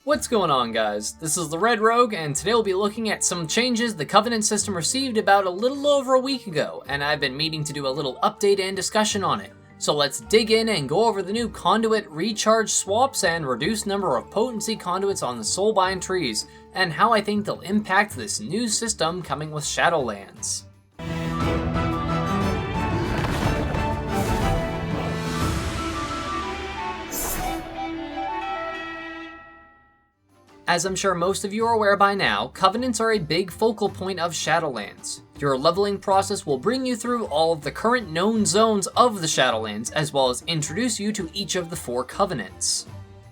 What's going on, guys? This is the Red Rogue, and today we'll be looking at some changes the Covenant system received about a little over a week ago, and I've been meaning to do a little update and discussion on it. So let's dig in and go over the new Conduit recharge swaps and reduced number of potency conduits on the Soulbind trees, and how I think they'll impact this new system coming with Shadowlands. As I'm sure most of you are aware by now, Covenants are a big focal point of Shadowlands. Your leveling process will bring you through all of the current known zones of the Shadowlands, as well as introduce you to each of the 4 Covenants.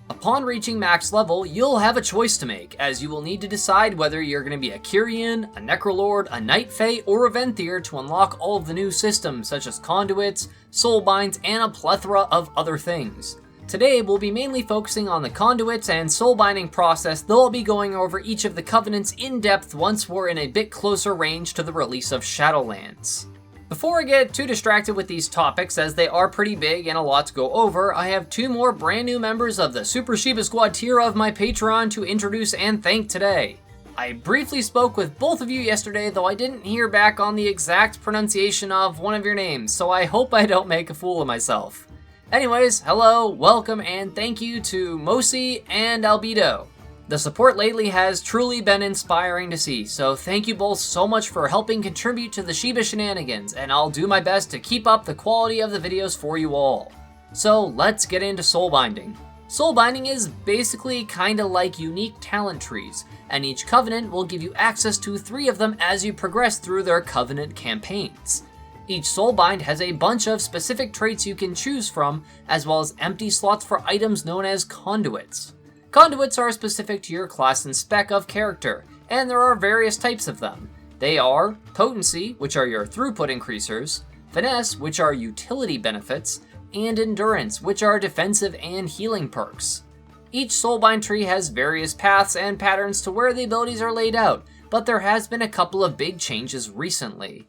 Upon reaching max level, you'll have a choice to make, as you will need to decide whether you're going to be a Kyrian, a Necrolord, a Night Fae, or a Venthyr to unlock all of the new systems such as Conduits, Soulbinds, and a plethora of other things. Today, we'll be mainly focusing on the Conduits and Soulbinding process, though I'll be going over each of the Covenants in depth once we're in a bit closer range to the release of Shadowlands. Before I get too distracted with these topics, as they are pretty big and a lot to go over, I have 2 more brand new members of the Super Shiba Squad tier of my Patreon to introduce and thank today. I briefly spoke with both of you yesterday, though I didn't hear back on the exact pronunciation of one of your names, so I hope I don't make a fool of myself. Anyways, hello, welcome, and thank you to Mosi and Albedo. The support lately has truly been inspiring to see, so thank you both so much for helping contribute to the Shiba Shenanigans, and I'll do my best to keep up the quality of the videos for you all. So let's get into Soulbinding. Soulbinding is basically kinda like unique talent trees, and each Covenant will give you access to 3 of them as you progress through their Covenant campaigns. Each Soulbind has a bunch of specific traits you can choose from, as well as empty slots for items known as Conduits. Conduits are specific to your class and spec of character, and there are various types of them. They are Potency, which are your throughput increasers, Finesse, which are utility benefits, and Endurance, which are defensive and healing perks. Each Soulbind tree has various paths and patterns to where the abilities are laid out, but there has been a couple of big changes recently.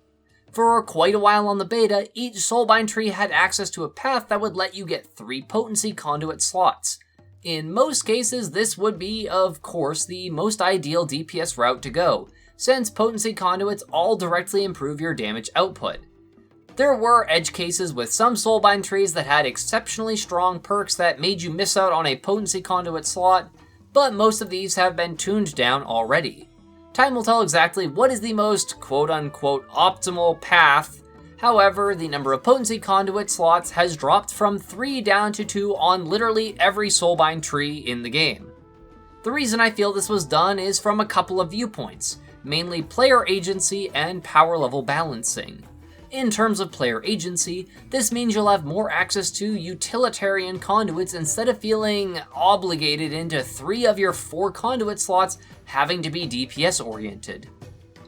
For quite a while on the beta, each Soulbind tree had access to a path that would let you get 3 potency conduit slots. In most cases, this would be, of course, the most ideal DPS route to go, since potency conduits all directly improve your damage output. There were edge cases with some Soulbind trees that had exceptionally strong perks that made you miss out on a potency conduit slot, but most of these have been tuned down already. Time will tell exactly what is the most quote-unquote optimal path. However, the number of potency conduit slots has dropped from 3 down to 2 on literally every Soulbind tree in the game. The reason I feel this was done is from a couple of viewpoints, mainly player agency and power level balancing. In terms of player agency, this means you'll have more access to utilitarian conduits instead of feeling obligated into 3 of your 4 conduit slots having to be DPS oriented.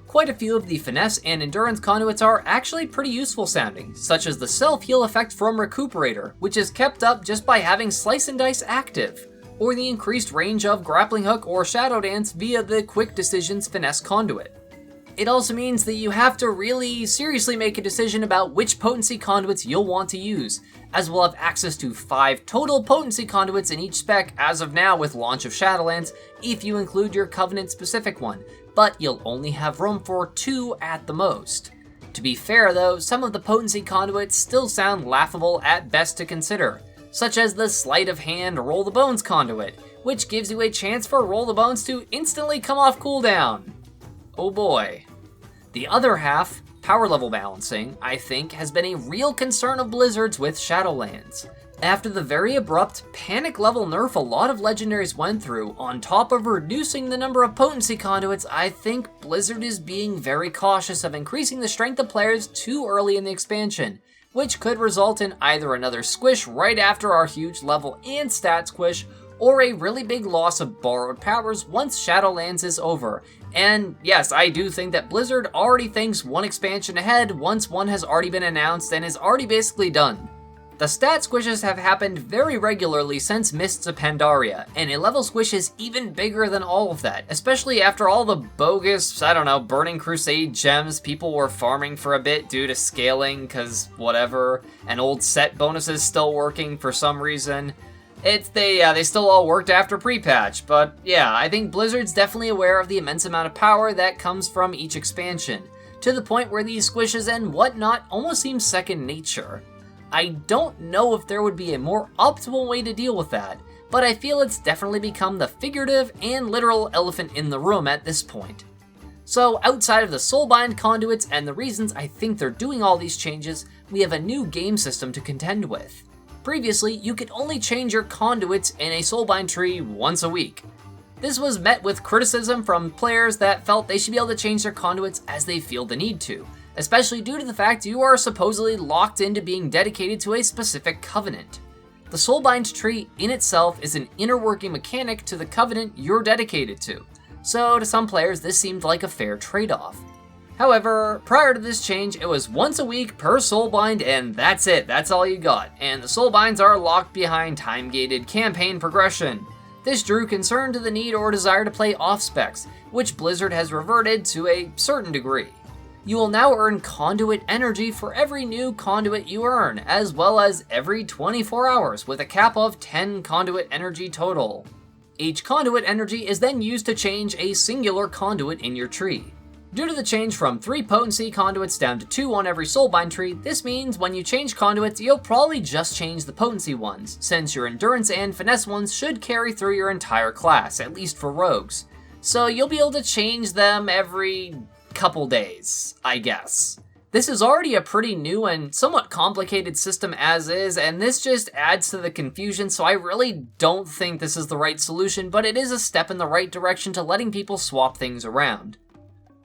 Quite a few of the finesse and endurance conduits are actually pretty useful sounding, such as the self-heal effect from Recuperator, which is kept up just by having Slice and Dice active, or the increased range of Grappling Hook or Shadow Dance via the Quick Decisions finesse conduit. It also means that you have to really seriously make a decision about which potency conduits you'll want to use, as we'll have access to 5 total potency conduits in each spec as of now with launch of Shadowlands, if you include your Covenant specific one, but you'll only have room for 2 at the most. To be fair though, some of the potency conduits still sound laughable at best to consider, such as the Sleight of Hand Roll the Bones conduit, which gives you a chance for Roll the Bones to instantly come off cooldown. Oh boy. The other half, power level balancing, I think, has been a real concern of Blizzard's with Shadowlands. After the very abrupt, panic level nerf a lot of legendaries went through, on top of reducing the number of potency conduits, I think Blizzard is being very cautious of increasing the strength of players too early in the expansion, which could result in either another squish right after our huge level and stat squish, or a really big loss of borrowed powers once Shadowlands is over. And yes, I do think that Blizzard already thinks one expansion ahead once one has already been announced and is already basically done. The stat squishes have happened very regularly since Mists of Pandaria, and a level squish is even bigger than all of that, especially after all the bogus, Burning Crusade gems people were farming for a bit due to scaling, cause whatever, and old set bonuses still working for some reason. They still all worked after pre-patch, but yeah, I think Blizzard's definitely aware of the immense amount of power that comes from each expansion, to the point where these squishes and whatnot almost seem second nature. I don't know if there would be a more optimal way to deal with that, but I feel it's definitely become the figurative and literal elephant in the room at this point. So outside of the Soulbind conduits and the reasons I think they're doing all these changes, we have a new game system to contend with. Previously, you could only change your conduits in a Soulbind tree once a week. This was met with criticism from players that felt they should be able to change their conduits as they feel the need to, especially due to the fact you are supposedly locked into being dedicated to a specific covenant. The Soulbind tree in itself is an inner working mechanic to the covenant you're dedicated to, so to some players this seemed like a fair trade-off. However, prior to this change, it was once a week per Soulbind and that's it, that's all you got, and the Soulbinds are locked behind time-gated campaign progression. This drew concern to the need or desire to play off-specs, which Blizzard has reverted to a certain degree. You will now earn Conduit Energy for every new conduit you earn, as well as every 24 hours with a cap of 10 Conduit Energy total. Each Conduit Energy is then used to change a singular conduit in your tree. Due to the change from 3 potency conduits down to 2 on every Soulbind tree, this means when you change conduits, you'll probably just change the potency ones, since your endurance and finesse ones should carry through your entire class, at least for rogues. So you'll be able to change them every couple days, I guess. This is already a pretty new and somewhat complicated system as is, and this just adds to the confusion, so I really don't think this is the right solution, but it is a step in the right direction to letting people swap things around.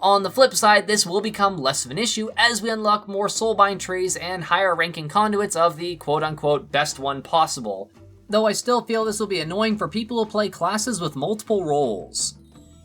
On the flip side, this will become less of an issue as we unlock more Soulbind trees and higher ranking conduits of the quote-unquote best one possible, though I still feel this will be annoying for people who play classes with multiple roles.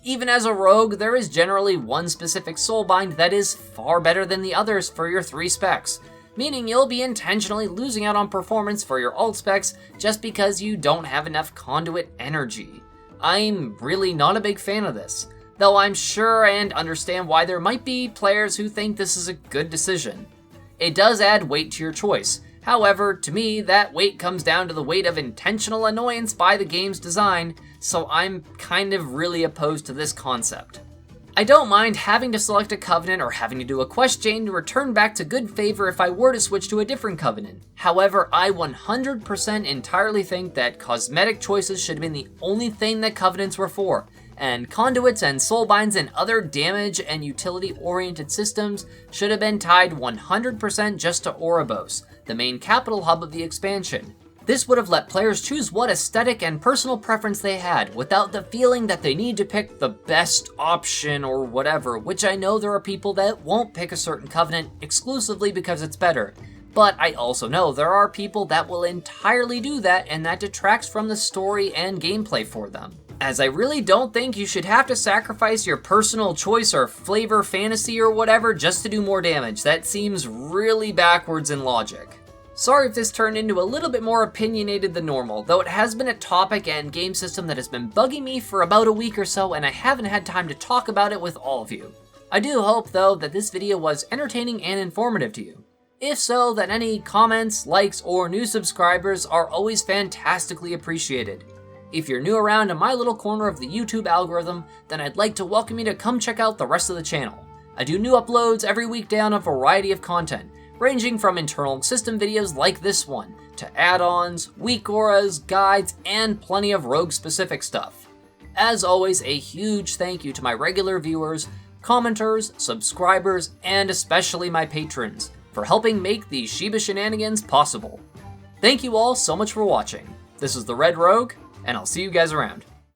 Even as a rogue, there is generally one specific Soulbind that is far better than the others for your 3 specs, meaning you'll be intentionally losing out on performance for your alt specs just because you don't have enough Conduit Energy. I'm really not a big fan of this, though I'm sure and understand why there might be players who think this is a good decision. It does add weight to your choice. However, to me, that weight comes down to the weight of intentional annoyance by the game's design, so I'm kind of really opposed to this concept. I don't mind having to select a covenant or having to do a quest chain to return back to good favor if I were to switch to a different covenant. However, I 100% entirely think that cosmetic choices should have been the only thing that covenants were for, and conduits and soulbinds and other damage and utility-oriented systems should have been tied 100% just to Oribos, the main capital hub of the expansion. This would have let players choose what aesthetic and personal preference they had, without the feeling that they need to pick the best option or whatever, which I know there are people that won't pick a certain covenant exclusively because it's better. But I also know there are people that will entirely do that, and that detracts from the story and gameplay for them. As I really don't think you should have to sacrifice your personal choice or flavor fantasy or whatever just to do more damage. That seems really backwards in logic. Sorry if this turned into a little bit more opinionated than normal, though it has been a topic and game system that has been bugging me for about a week or so, and I haven't had time to talk about it with all of you. I do hope, though, that this video was entertaining and informative to you. If so, then any comments, likes, or new subscribers are always fantastically appreciated. If you're new around in my little corner of the YouTube algorithm, then I'd like to welcome you to come check out the rest of the channel. I do new uploads every weekday on a variety of content, ranging from internal system videos like this one, to add-ons, weak auras, guides, and plenty of rogue-specific stuff. As always, a huge thank you to my regular viewers, commenters, subscribers, and especially my patrons, for helping make these Shiba Shenanigans possible. Thank you all so much for watching. This is the Red Rogue, and I'll see you guys around.